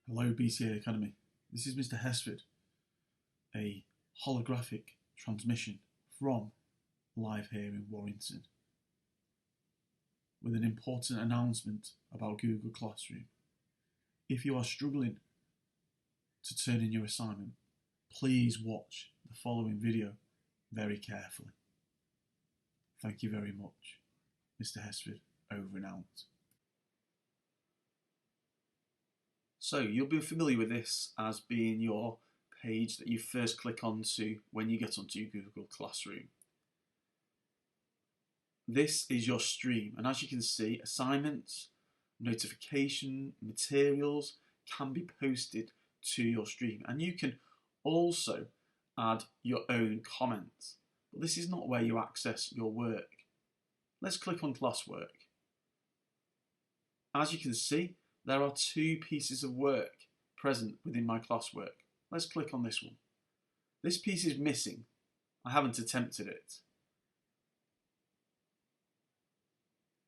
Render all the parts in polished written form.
Hello BCA Academy, this is Mr Hesford, a holographic transmission from live here in Warrington with an important announcement about Google Classroom. If you are struggling to turn in your assignment, please watch the following video very carefully. Thank you very much. Mr Hesford, over and out. So you'll be familiar with this as being your page that you first click onto when you get onto Google Classroom. This is your stream, and as you can see, assignments, notification, materials can be posted to your stream, and you can also add your own comments. But this is not where you access your work. Let's click on Classwork. As you can see, there are two pieces of work present within my classwork. Let's click on this one. This piece is missing. I haven't attempted it.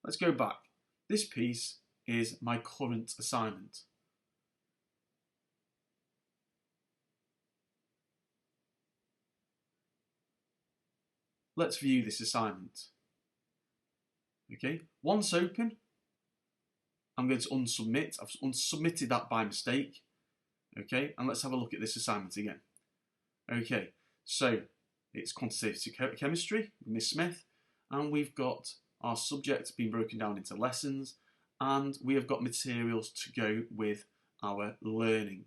Let's go back. This piece is my current assignment. Let's view this assignment. Okay, once open, I'm going to unsubmit. I've unsubmitted that by mistake. Okay, and let's have a look at this assignment again. Okay, so it's quantitative chemistry with Miss Smith, and we've got our subject being broken down into lessons, and we have got materials to go with our learning.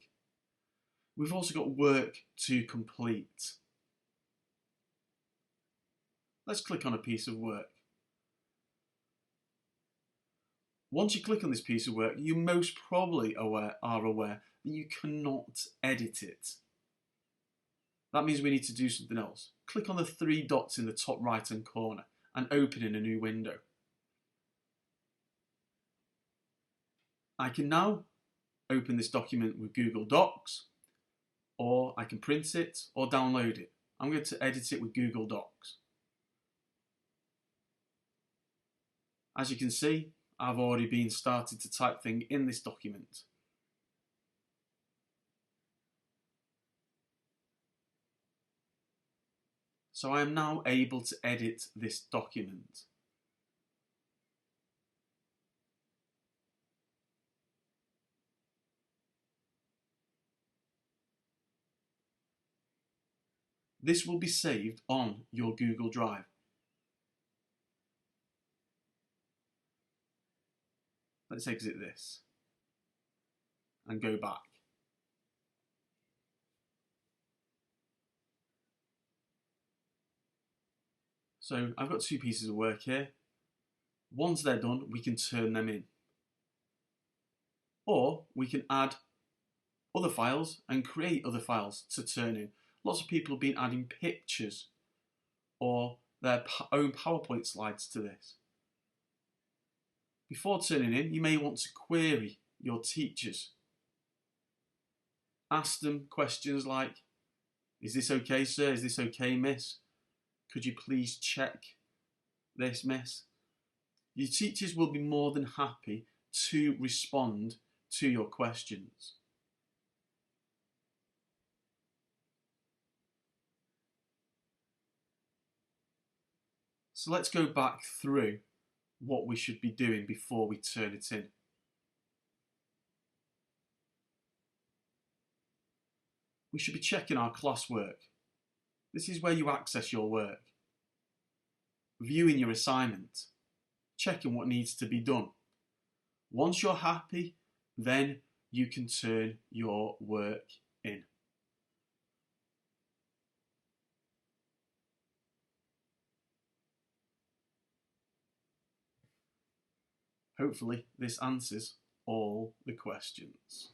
We've also got work to complete. Let's click on a piece of work. Once you click on this piece of work, you most probably are aware that you cannot edit it. That means we need to do something else. Click on the three dots in the top right hand corner and open in a new window. I can now open this document with Google Docs, or I can print it or download it. I'm going to edit it with Google Docs. As you can see, I've already been started to type thing in this document. So I am now able to edit this document. This will be saved on your Google Drive. Let's exit this and go back. So I've got two pieces of work here. Once they're done, we can turn them in. Or we can add other files and create other files to turn in. Lots of people have been adding pictures or their own PowerPoint slides to this. Before turning in, you may want to query your teachers. Ask them questions like, is this okay, sir? Is this okay, miss? Could you please check this, miss? Your teachers will be more than happy to respond to your questions. So let's go back through what we should be doing before we turn it in. We should be checking our classwork. This is where you access your work. Viewing your assignment. Checking what needs to be done. Once you're happy, then you can turn your work in. Hopefully this answers all the questions.